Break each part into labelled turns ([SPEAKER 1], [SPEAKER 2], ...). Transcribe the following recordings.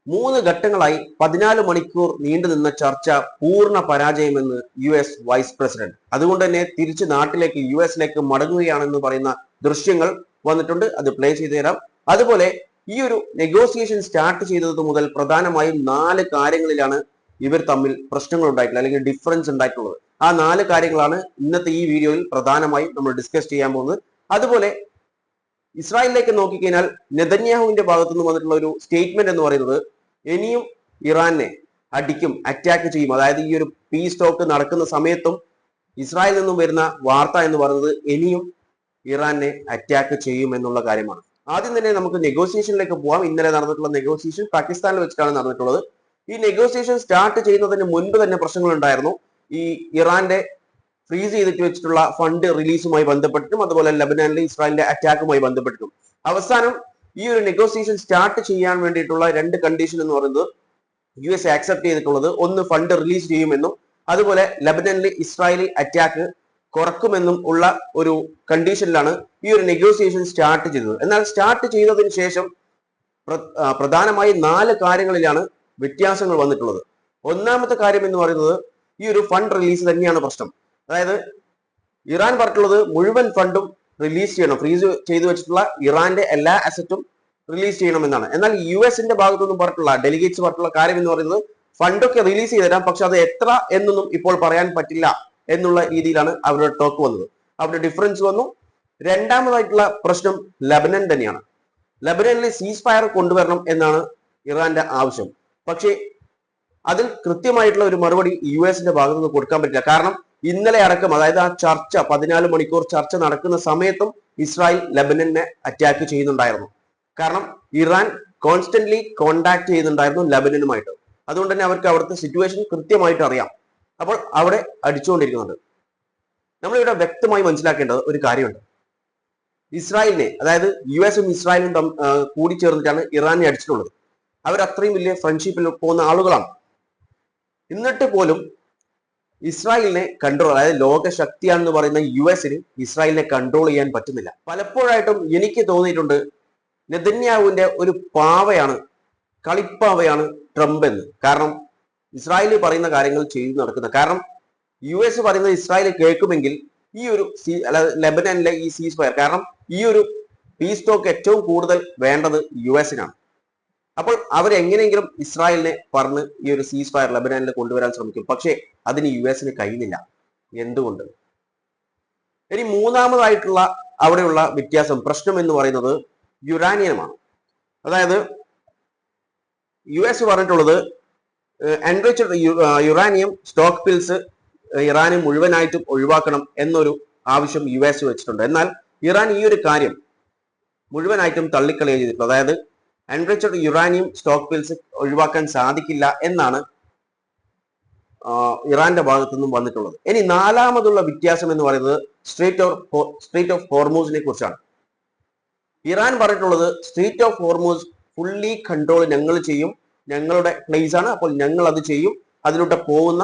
[SPEAKER 1] 3 ഘട്ടങ്ങളായി 14 മണിക്കൂർ നീണ്ടുനിന്ന ചർച്ച പൂർണ്ണ പരാജയമെന്ന് US വൈസ് പ്രസിഡന്റ്. അതുകൊണ്ട് തന്നെ തിരിച്ച് നാട്ടിലേക്ക് US മടങ്ങുകയാണെന്ന് പറയുന്ന ദൃശ്യങ്ങൾ വന്നിട്ടുണ്ട്. അത് പ്ലേ ചെയ്തു തരാം. അതുപോലെ ഈ ഒരു നെഗോസിയേഷൻ സ്റ്റാർട്ട് ചെയ്തത് മുതൽ പ്രധാനമായും 4 കാര്യങ്ങളിലാണ് ഇവർ തമ്മിൽ പ്രശ്നങ്ങൾ ഉണ്ടായിട്ടുള്ളത്, അല്ലെങ്കിൽ ഡിഫറൻസ് ഉണ്ടായിട്ടുള്ളത്. ആ 4 കാര്യങ്ങളാണ് ഇന്നത്തെ ഈ വീഡിയോയിൽ പ്രധാനമായും നമ്മൾ ഡിസ്കസ് ചെയ്യാൻ പോകുന്നത്. അതുപോലെ ഇസ്രായേലിലേക്ക് നോക്കിക്കഴിഞ്ഞാൽ നെതന്യാഹുവിന്റെ ഭാഗത്തു നിന്ന് വന്നിട്ടുള്ള ഒരു സ്റ്റേറ്റ്മെന്റ് എന്ന് പറയുന്നത് ഇനിയും ഇറാനെ അടിക്കും, അറ്റാക്ക് ചെയ്യും. അതായത് ഈ ഒരു പീസ് ടോക്ക് നടക്കുന്ന സമയത്തും ഇസ്രായേലിൽ നിന്നും വരുന്ന വാർത്ത എന്ന് പറയുന്നത് ഇനിയും ഇറാനെ അറ്റാക്ക് ചെയ്യും എന്നുള്ള കാര്യമാണ്. ആദ്യം തന്നെ നമുക്ക് നെഗോസിയേഷനിലേക്ക് പോവാം. ഇന്നലെ നടന്നിട്ടുള്ള നെഗോസിയേഷൻ പാകിസ്ഥാനിൽ വെച്ചിട്ടാണ് നടന്നിട്ടുള്ളത്. ഈ നെഗോസിയേഷൻ സ്റ്റാർട്ട് ചെയ്യുന്നതിന് മുൻപ് തന്നെ പ്രശ്നങ്ങൾ ഉണ്ടായിരുന്നു. ഈ ഇറാന്റെ ഫ്രീസ് ചെയ്തിട്ട് വെച്ചിട്ടുള്ള ഫണ്ട് റിലീസുമായി ബന്ധപ്പെട്ടിട്ടും അതുപോലെ ലബനാനിലെ ഇസ്രായേലിന്റെ അറ്റാക്കുമായി ബന്ധപ്പെട്ടിട്ടും അവസാനം ഈ ഒരു നെഗോസിയേഷൻ സ്റ്റാർട്ട് ചെയ്യാൻ വേണ്ടിയിട്ടുള്ള 2 കണ്ടീഷൻ എന്ന് പറയുന്നത് US ആക്സെപ്റ്റ് ചെയ്തിട്ടുള്ളത്, ഒന്ന് ഫണ്ട് റിലീസ് ചെയ്യുമെന്നും അതുപോലെ ലബനാനിലെ ഇസ്രായേലി അറ്റാക്ക് കുറക്കുമെന്നും ഉള്ള ഒരു കണ്ടീഷനിലാണ് ഈ ഒരു നെഗോസിയേഷൻ സ്റ്റാർട്ട് ചെയ്തത്. എന്നാൽ സ്റ്റാർട്ട് ചെയ്തതിന് ശേഷം പ്രധാനമായി 4 കാര്യങ്ങളിലാണ് വ്യത്യാസങ്ങൾ വന്നിട്ടുള്ളത്. ഒന്നാമത്തെ കാര്യം എന്ന് പറയുന്നത് ഈ ഒരു ഫണ്ട് റിലീസ് തന്നെയാണ് പ്രശ്നം. അതായത് ഇറാൻ പറഞ്ഞിട്ടുള്ളത് മുഴുവൻ ഫണ്ടും റിലീസ് ചെയ്യണം, ഫ്രീസ് ചെയ്തു വെച്ചിട്ടുള്ള ഇറാന്റെ എല്ലാ അസറ്റും റിലീസ് ചെയ്യണമെന്നാണ്. എന്നാൽ US ഭാഗത്തുനിന്നും പറഞ്ഞിട്ടുള്ള ഡെലിഗേറ്റ്സ് പറഞ്ഞിട്ടുള്ള കാര്യം എന്ന് പറയുന്നത് ഫണ്ടൊക്കെ റിലീസ് ചെയ്ത് തരാം, പക്ഷെ അത് എത്ര എന്നൊന്നും ഇപ്പോൾ പറയാൻ പറ്റില്ല എന്നുള്ള രീതിയിലാണ് അവരുടെ ടോക്ക് വന്നത്. അവരുടെ ഡിഫറൻസ് വന്നു. രണ്ടാമതായിട്ടുള്ള പ്രശ്നം ലബനൻ തന്നെയാണ്. ലബനനിലെ സീസ് ഫയർ കൊണ്ടുവരണം എന്നാണ് ഇറാന്റെ ആവശ്യം. പക്ഷേ അതിൽ കൃത്യമായിട്ടുള്ള ഒരു മറുപടി US ഭാഗത്തു നിന്ന് കൊടുക്കാൻ പറ്റില്ല. കാരണം ഇന്നലെ അടക്കം, അതായത് ആ ചർച്ച 14 മണിക്കൂർ ചർച്ച നടക്കുന്ന സമയത്തും ഇസ്രായേൽ ലബനനെ അറ്റാക്ക് ചെയ്യുന്നുണ്ടായിരുന്നു. കാരണം ഇറാൻ കോൺസ്റ്റന്റ്ലി കോണ്ടാക്ട് ചെയ്യുന്നുണ്ടായിരുന്നു ലബനനുമായിട്ട്. അതുകൊണ്ട് തന്നെ അവർക്ക് അവിടുത്തെ സിറ്റുവേഷൻ കൃത്യമായിട്ട് അറിയാം. അപ്പോൾ അവിടെ അടിച്ചുകൊണ്ടിരിക്കുന്നുണ്ട്. നമ്മളിവിടെ വ്യക്തമായി മനസ്സിലാക്കേണ്ടത് ഒരു കാര്യമുണ്ട്. ഇസ്രായേലിനെ, അതായത് US ഇസ്രായേലും കൂടി ചേർന്നിട്ടാണ് ഇറാനെ അടിച്ചിട്ടുള്ളത്. അവർ അത്രയും വലിയ ഫ്രണ്ട്ഷിപ്പിൽ പോകുന്ന ആളുകളാണ്. എന്നിട്ട് പോലും ഇസ്രായേലിനെ കൺട്രോൾ, അതായത് ലോകശക്തിയാണെന്ന് പറയുന്ന US ഇസ്രായേലിനെ കൺട്രോൾ ചെയ്യാൻ പറ്റുന്നില്ല. പലപ്പോഴായിട്ടും എനിക്ക് തോന്നിയിട്ടുണ്ട് നെതന്യാഹുവിന്റെ ഒരു പാവയാണ്, കളിപ്പാവയാണ് ട്രംപ് എന്ന്. കാരണം ഇസ്രായേൽ പറയുന്ന കാര്യങ്ങൾ ചെയ്തു നടക്കുന്നത്. കാരണം US പറയുന്നത് ഇസ്രായേൽ കേൾക്കുമെങ്കിൽ ഈ ഒരു ലെബനനിലെ ഈ സീസ് ഫയർ, കാരണം ഈ ഒരു പീസ് ടോക്ക് ഏറ്റവും കൂടുതൽ വേണ്ടത് US അപ്പോൾ അവരെങ്ങനെയെങ്കിലും ഇസ്രായേലിനെ പറഞ്ഞ് ഈ ഒരു സീസ് ഫയർ ലബനാനിൽ കൊണ്ടുവരാൻ ശ്രമിക്കും. പക്ഷേ അതിന് US കഴിയുന്നില്ല. എന്തുകൊണ്ട്? ഇനി മൂന്നാമതായിട്ടുള്ള അവിടെയുള്ള വ്യത്യാസം, പ്രശ്നം എന്ന് പറയുന്നത് യുറാനിയമാണ്. അതായത് US പറഞ്ഞിട്ടുള്ളത് എൻറിച്ച്ഡ് യുറാനിയം സ്റ്റോക്ക് പിൽസ് ഇറാന് മുഴുവനായിട്ടും ഒഴിവാക്കണം എന്നൊരു ആവശ്യം US വെച്ചിട്ടുണ്ട്. എന്നാൽ ഇറാൻ ഈ ഒരു കാര്യം മുഴുവനായിട്ടും തള്ളിക്കളയുക ചെയ്തിട്ടുള്ളത്. അതായത് എൻറിച്ച്ഡ് യുറാനിയം സ്റ്റോക്ക് പിൽസ് ഒഴിവാക്കാൻ സാധിക്കില്ല എന്നാണ് ഇറാന്റെ ഭാഗത്തു നിന്നും വന്നിട്ടുള്ളത്. ഇനി നാലാമതുള്ള വ്യത്യാസം എന്ന് പറയുന്നത് സ്ട്രീറ്റ് ഓഫ് ഹോർമൂസിനെ കുറിച്ചാണ്. ഇറാൻ പറഞ്ഞിട്ടുള്ളത് street of Hormuz fully control ഞങ്ങൾ ചെയ്യും, ഞങ്ങളുടെ പ്ലേസ് ആണ്, അപ്പോൾ ഞങ്ങൾ അത് ചെയ്യും. അതിലൂടെ പോകുന്ന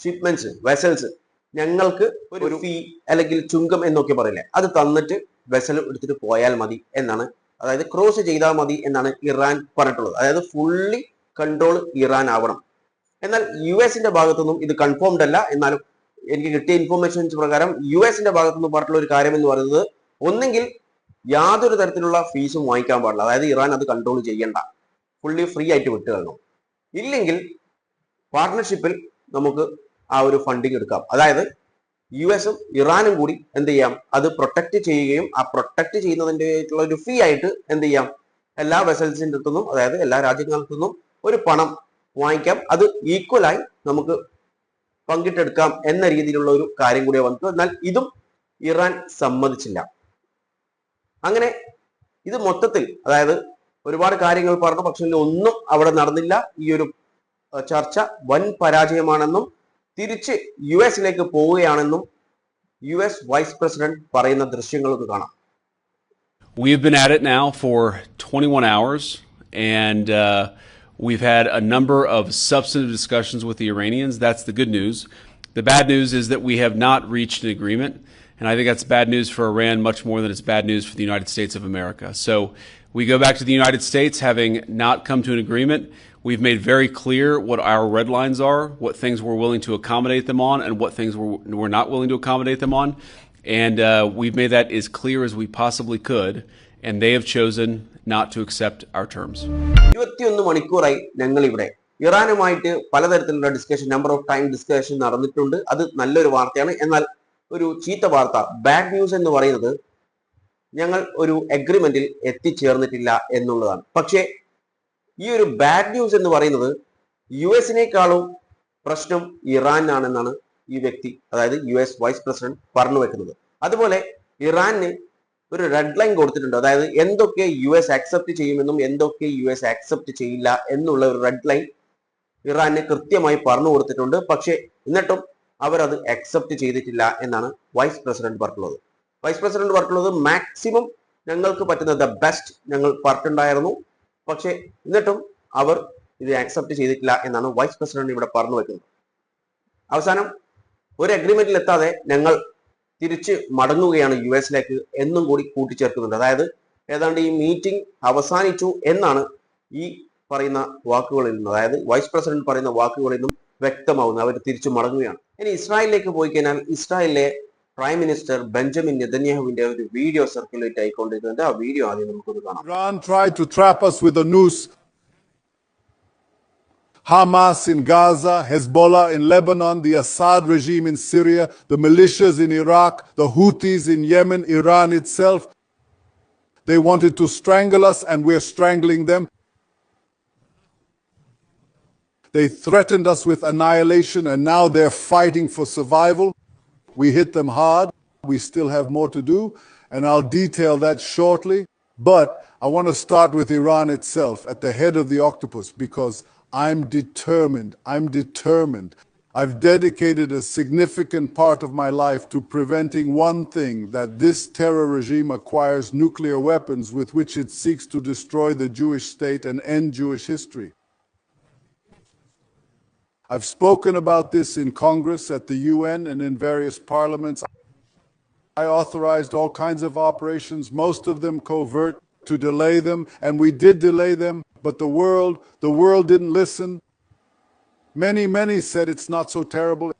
[SPEAKER 1] ഷിപ്മെന്റ്സ്, വെസൽസ് ഞങ്ങൾക്ക് ഒരു ഫീ അല്ലെങ്കിൽ ചുങ്കം എന്നൊക്കെ പറയില്ലേ, അത് തന്നിട്ട് വെസൽ എടുത്തിട്ട് പോയാൽ മതി എന്നാണ്, അതായത് ക്രോസ് ചെയ്താൽ മതി എന്നാണ് ഇറാൻ പറഞ്ഞിട്ടുള്ളത്. അതായത് ഫുള്ളി കൺട്രോൾ ഇറാൻ ആവണം. എന്നാൽ US ഭാഗത്തുനിന്നും ഇത് കൺഫേംഡ് അല്ല. എന്നാലും എനിക്ക് കിട്ടിയ ഇൻഫോർമേഷൻസ് പ്രകാരം US ഭാഗത്തുനിന്നും പറഞ്ഞിട്ടുള്ള ഒരു കാര്യം എന്ന് പറയുന്നത് ഒന്നെങ്കിൽ യാതൊരു തരത്തിലുള്ള ഫീസും വാങ്ങിക്കാൻ പാടില്ല, അതായത് ഇറാൻ അത് കൺട്രോൾ ചെയ്യണ്ട, ഫുള്ളി ഫ്രീ ആയിട്ട് വിട്ടു തരണം. ഇല്ലെങ്കിൽ പാർട്ട്ണർഷിപ്പിൽ നമുക്ക് ആ ഒരു ഫണ്ടിങ് എടുക്കാം. അതായത് US ഇറാനും കൂടി എന്ത് ചെയ്യാം, അത് പ്രൊട്ടക്ട് ചെയ്യുകയും ആ പ്രൊട്ടക്ട് ചെയ്യുന്നതിൻ്റെ ഒരു ഫീ ആയിട്ട് എന്ത് ചെയ്യാം, എല്ലാ വെസൽസിൻ്റെ അടുത്തുനിന്നും, അതായത് എല്ലാ രാജ്യങ്ങളുടെ നിന്നും ഒരു പണം വാങ്ങിക്കാം. അത് ഈക്വലായി നമുക്ക് പങ്കിട്ടെടുക്കാം എന്ന രീതിയിലുള്ള ഒരു കാര്യം കൂടി വന്നു. എന്നാൽ ഇതും ഇറാൻ സമ്മതിച്ചില്ല. അങ്ങനെ ഇത് മൊത്തത്തിൽ, അതായത് ഒരുപാട് കാര്യങ്ങൾ പറഞ്ഞു, പക്ഷെ ഒന്നും അവിടെ നടന്നില്ല. ഈ ഒരു ചർച്ച വൻ പരാജയമാണെന്നും തിരിച്ച് US പോവുകയാണെന്നും US വൈസ് പ്രസിഡന്റ് പറയുന്ന ദൃശ്യങ്ങളൊക്കെ കാണാം.
[SPEAKER 2] We've been at it now for 21 hours and we've had a number of substantive discussions with the Iranians. That's the good news. The bad news is that we have not reached an agreement, and I think that's bad news for Iran much more than it's bad news for the United States of America. So We go back to the United States having not come to an agreement. We've made very clear what our red lines are, what things we're willing to accommodate them on, and what things we're not willing to accommodate them on. And we've made that as clear as we possibly could, and they have chosen not to accept our terms.
[SPEAKER 1] 21 മണിക്കൂറായി ഞങ്ങൾ ഇവിടെ ഇറാനുമായിട്ട് പലതരത്തിലുള്ള discussion, number of time discussion നടന്നിട്ടുണ്ട്. അത് നല്ലൊരു വാർത്തയാണ്. എന്നാൽ ഒരു ചീത്ത വാർത്ത, ബാഡ് ന്യൂസ് എന്ന് പറയുന്നത് ഞങ്ങൾ ഒരു അഗ്രിമെന്റിൽ എത്തിച്ചേർന്നിട്ടില്ല എന്നുള്ളതാണ്. പക്ഷേ ഈ ഒരു ബാഡ് ന്യൂസ് എന്ന് പറയുന്നത് US-നേക്കാളും പ്രശ്നം ഇറാനാണെന്നാണ് ഈ വ്യക്തി, അതായത് US വൈസ് പ്രസിഡന്റ് പറഞ്ഞു വെക്കുന്നത്. അതുപോലെ ഇറാന് ഒരു റെഡ് ലൈൻ കൊടുത്തിട്ടുണ്ട്. അതായത് എന്തൊക്കെ US അക്സെപ്റ്റ് ചെയ്യുമെന്നും എന്തൊക്കെ US അക്സെപ്റ്റ് ചെയ്യില്ല എന്നുള്ള ഒരു റെഡ് ലൈൻ ഇറാന് കൃത്യമായി പറഞ്ഞു കൊടുത്തിട്ടുണ്ട്. പക്ഷേ എന്നിട്ടും അവരത് അക്സെപ്റ്റ് ചെയ്തിട്ടില്ല എന്നാണ് വൈസ് പ്രസിഡന്റ് പറഞ്ഞിട്ടുള്ളത്. വൈസ് പ്രസിഡന്റ് പറഞ്ഞിട്ടുള്ളത് മാക്സിമം ഞങ്ങൾക്ക് പറ്റുന്ന ദ ബെസ്റ്റ് ഞങ്ങൾ പറഞ്ഞിട്ടുണ്ടായിരുന്നു, പക്ഷെ എന്നിട്ടും അവർ ഇത് ആക്സെപ്റ്റ് ചെയ്തിട്ടില്ല എന്നാണ് വൈസ് പ്രസിഡന്റ് ഇവിടെ പറഞ്ഞു വെക്കുന്നത്. അവസാനം ഒരു അഗ്രിമെന്റിൽ എത്താതെ ഞങ്ങൾ തിരിച്ച് മടങ്ങുകയാണ് US-ലേക്ക് എന്നും കൂടി കൂട്ടിച്ചേർക്കുന്നുണ്ട്. അതായത് ഏതാണ്ട് ഈ മീറ്റിംഗ് അവസാനിച്ചു എന്നാണ് ഈ പറയുന്ന വാക്കുകളിൽ നിന്നും, അതായത് വൈസ് പ്രസിഡന്റ് പറയുന്ന വാക്കുകളിൽ നിന്നും വ്യക്തമാവുന്നത്. അവർ തിരിച്ചു മടങ്ങുകയാണ്. ഇനി ഇസ്രായേലിലേക്ക് പോയി കഴിഞ്ഞാൽ ഇസ്രായേലിലെ പ്രൈം മിനിസ്റ്റർ ബെഞ്ചമിൻ നെതന്യാഹുവിന്റെ ഒരു വീഡിയോ സർക്കുലേറ്റ് ആയിക്കൊണ്ടിരിക്കുന്നുണ്ട്. ആ വീഡിയോ ആദ്യം നമുക്കൊന്ന് കാണാം.
[SPEAKER 3] Iran tried to trap us with a noose. Hamas in Gaza, Hezbollah in Lebanon, the Assad regime in Syria, the militias in Iraq, the Houthis in Yemen, Iran itself. They wanted to strangle us and we're strangling them. They threatened us with annihilation and now they're fighting for survival. We hit them hard. We still have more to do, and I'll detail that shortly. But I want to start with Iran itself at the head of the octopus because I'm determined. I've dedicated a significant part of my life to preventing one thing, that this terror regime acquires nuclear weapons with which it seeks to destroy the Jewish state and end Jewish history. I've spoken about this in Congress, at the UN, and in various parliaments. I authorized all kinds of operations, most of them covert, to delay them, and we did delay them, but the world didn't listen. Many said it's not so terrible.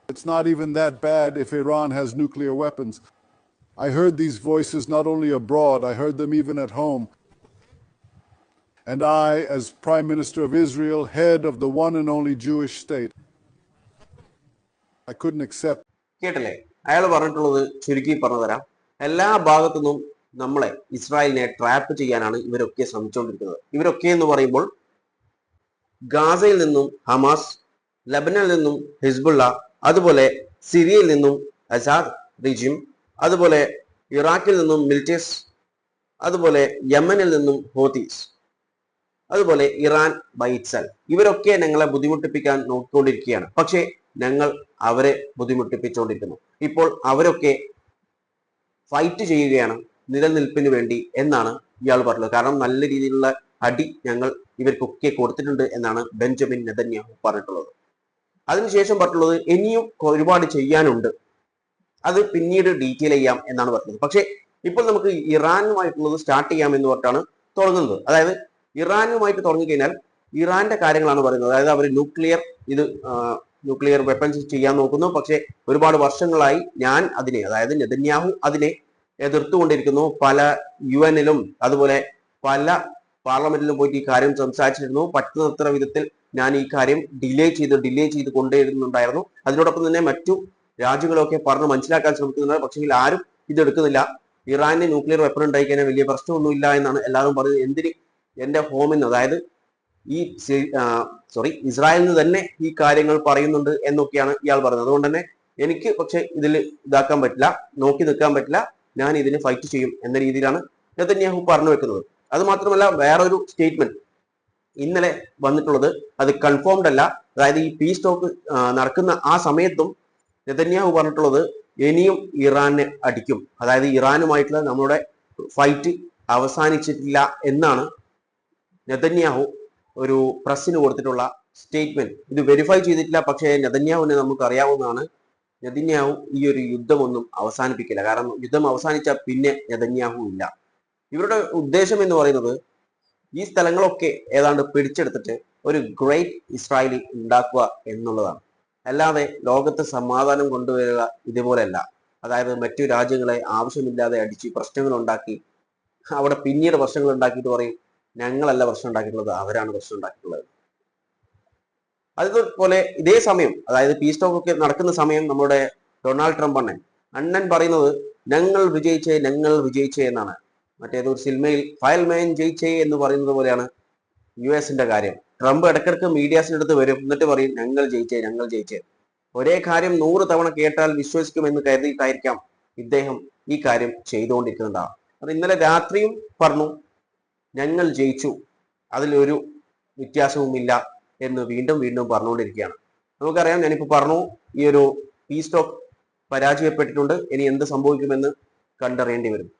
[SPEAKER 3] It's not even that bad if Iran has nuclear weapons. I heard these voices not only abroad, I heard them even at home. And I, as Prime Minister of Israel, head of the one and only Jewish state, I couldn't accept.
[SPEAKER 1] കേട്ടില്ലേ, അയാൾ പറഞ്ഞിട്ടുള്ളത് ചുരുക്കി പറഞ്ഞു തരാം. എല്ലാ ഭാഗത്തുനിന്നും നമ്മളെ ഇസ്രായേലിനെ ട്രാപ്പ് ചെയ്യാനാണ് ഇവരൊക്കെ ശ്രമിച്ചുകൊണ്ടിരിക്കുന്നത്. ഇവരൊക്കെ എന്ന് പറയുമ്പോൾ ഗാസയിൽ നിന്നും ഹമാസ്, ലബനനിൽ നിന്നും ഹിസ്ബുള്ള, അതുപോലെ സിറിയയിൽ നിന്നും അസാദ് റിജിം, അതുപോലെ ഇറാഖിൽ നിന്നും മിലിറ്റീസ്, അതുപോലെ യമനിൽ നിന്നും ഹൂതീസ്, അതുപോലെ ഇറാൻ ബൈ ഇറ്റ്സെൽഫ്. ഇവരൊക്കെ ഞങ്ങളെ ബുദ്ധിമുട്ടിപ്പിക്കാൻ നോക്കിക്കൊണ്ടിരിക്കുകയാണ്. പക്ഷേ ഞങ്ങൾ അവരെ ബുദ്ധിമുട്ടിപ്പിച്ചുകൊണ്ടിരിക്കുന്നു. ഇപ്പോൾ അവരൊക്കെ ഫൈറ്റ് ചെയ്യുകയാണ് നിലനിൽപ്പിന് വേണ്ടി എന്നാണ് ഇയാൾ പറഞ്ഞത്. കാരണം നല്ല രീതിയിലുള്ള അടി ഞങ്ങൾ ഇവർക്കൊക്കെ കൊടുത്തിട്ടുണ്ട് എന്നാണ് ബെഞ്ചമിൻ നെതന്യാഹു പറഞ്ഞിട്ടുള്ളത്. അതിനുശേഷം പറഞ്ഞിട്ടുള്ളത് ഇനിയും ഒരുപാട് ചെയ്യാനുണ്ട്, അത് പിന്നീട് ഡീറ്റെയിൽ ചെയ്യാം എന്നാണ് പറഞ്ഞത്. പക്ഷേ ഇപ്പോൾ നമുക്ക് ഇറാനുമായിട്ടുള്ളത് സ്റ്റാർട്ട് ചെയ്യാം എന്ന് പറഞ്ഞിട്ടാണ് തുടങ്ങുന്നത്. അതായത് ഇറാനുമായിട്ട് തുടങ്ങിക്കഴിഞ്ഞാൽ ഇറാന്റെ കാര്യങ്ങളാണ് പറയുന്നത്. അതായത് അവർ ന്യൂക്ലിയർ വെപ്പൺസ് ചെയ്യാൻ നോക്കുന്നു. പക്ഷെ ഒരുപാട് വർഷങ്ങളായി ഞാൻ അതിനെ, അതായത് നെതന്യാഹു അതിനെ എതിർത്തുകൊണ്ടിരിക്കുന്നു. പല UN-ലും അതുപോലെ പല പാർലമെന്റിലും പോയിട്ട് ഈ കാര്യം സംസാരിച്ചിരുന്നു. പറ്റുന്നത്ര വിധത്തിൽ ഞാൻ ഈ കാര്യം ഡിലേ ചെയ്ത് കൊണ്ടുവരുന്നുണ്ടായിരുന്നു. അതിനോടൊപ്പം തന്നെ മറ്റു രാജ്യങ്ങളൊക്കെ പറഞ്ഞ് മനസ്സിലാക്കാൻ ശ്രമിക്കുന്നുണ്ട്. പക്ഷെങ്കിൽ ആരും ഇതെടുക്കുന്നില്ല. ഇറാന് ന്യൂക്ലിയർ വെപ്പൺ ഉണ്ടായിക്കഴിഞ്ഞാൽ വലിയ പ്രശ്നമൊന്നുമില്ല എന്നാണ് എല്ലാവരും പറയുന്നത്. എന്തിന് എന്റെ ഹോമിൽ നിന്ന്, അതായത് ഇസ്രായേലിൽ നിന്ന് തന്നെ ഈ കാര്യങ്ങൾ പറയുന്നുണ്ട് എന്നൊക്കെയാണ് ഇയാൾ പറയുന്നത്. അതുകൊണ്ട് തന്നെ എനിക്ക് പക്ഷെ ഇതിൽ നോക്കി നിൽക്കാൻ പറ്റില്ല, ഞാൻ ഇതിന് ഫൈറ്റ് ചെയ്യും എന്ന രീതിയിലാണ് നെതന്യാഹു പറഞ്ഞു വെക്കുന്നത്. അത് മാത്രമല്ല, വേറൊരു സ്റ്റേറ്റ്മെന്റ് ഇന്നലെ വന്നിട്ടുള്ളത് അത് കൺഫേംഡ് അല്ല. അതായത് ഈ പീസ് ടോക്ക് നടക്കുന്ന ആ സമയത്തും നെതന്യാഹു പറഞ്ഞിട്ടുള്ളത് ഇനിയും ഇറാനെ അടിക്കും, അതായത് ഇറാനുമായിട്ടുള്ള നമ്മുടെ ഫൈറ്റ് അവസാനിച്ചിട്ടില്ല എന്നാണ് നെതന്യാഹു ഒരു പ്രസിന് കൊടുത്തിട്ടുള്ള സ്റ്റേറ്റ്മെന്റ്. ഇത് വെരിഫൈ ചെയ്തിട്ടില്ല, പക്ഷേ നെതന്യാഹുവിനെ നമുക്ക് അറിയാവുന്നതാണ്. നെതന്യാഹു ഈ ഒരു യുദ്ധമൊന്നും അവസാനിപ്പിക്കില്ല. കാരണം യുദ്ധം അവസാനിച്ചാൽ പിന്നെ നെതന്യാഹു ഇല്ല. ഇവരുടെ ഉദ്ദേശം എന്ന് പറയുന്നത് ഈ സ്ഥലങ്ങളൊക്കെ ഏതാണ്ട് പിടിച്ചെടുത്തിട്ട് ഒരു ഗ്രേറ്റ് ഇസ്രായേലി ഉണ്ടാക്കുക എന്നുള്ളതാണ്. അല്ലാതെ ലോകത്ത് സമാധാനം കൊണ്ടുവരിക ഇതുപോലെയല്ല. അതായത് മറ്റു രാജ്യങ്ങളെ ആവശ്യമില്ലാതെ അടിച്ച് പ്രശ്നങ്ങൾ ഉണ്ടാക്കി അവിടെ പിന്നീട് പ്രശ്നങ്ങൾ ഉണ്ടാക്കിയിട്ട് പറയും ഞങ്ങളല്ല പ്രശ്നം ഉണ്ടാക്കിയിട്ടുള്ളത്, അവരാണ് പ്രശ്നം ഉണ്ടാക്കിയിട്ടുള്ളത്. അതുപോലെ ഇതേ സമയം, അതായത് പീസ് ടോക്ക് ഒക്കെ നടക്കുന്ന സമയം നമ്മുടെ ഡൊണാൾഡ് ട്രംപ് അണ്ണൻ പറയുന്നത് ഞങ്ങൾ വിജയിച്ചേ എന്നാണ്. മറ്റേതൊരു സിനിമയിൽ ഫയൽമാൻ ജയിച്ചേ എന്ന് പറയുന്നത് പോലെയാണ് US കാര്യം. ട്രംപ് ഇടയ്ക്കിടയ്ക്ക് മീഡിയാസിന്റെ അടുത്ത് വരും, എന്നിട്ട് പറയും ഞങ്ങൾ ജയിച്ചേ. ഒരേ കാര്യം 100 തവണ കേട്ടാൽ വിശ്വസിക്കുമെന്ന് കരുതിയിട്ടായിരിക്കാം ഇദ്ദേഹം ഈ കാര്യം ചെയ്തുകൊണ്ടിരിക്കുന്നുണ്ടാവും. അത് ഇന്നലെ രാത്രിയും പറഞ്ഞു ഞങ്ങൾ ജയിച്ചു, അതിലൊരു വ്യത്യാസവുമില്ല എന്ന് വീണ്ടും പറഞ്ഞുകൊണ്ടിരിക്കുകയാണ്. നമുക്കറിയാം, ഞാനിപ്പോൾ പറഞ്ഞു ഈ ഒരു പീസ് ടോക്ക് പരാജയപ്പെട്ടിട്ടുണ്ട്. ഇനി എന്ത് സംഭവിക്കുമെന്ന് കണ്ടറിയേണ്ടി വരും.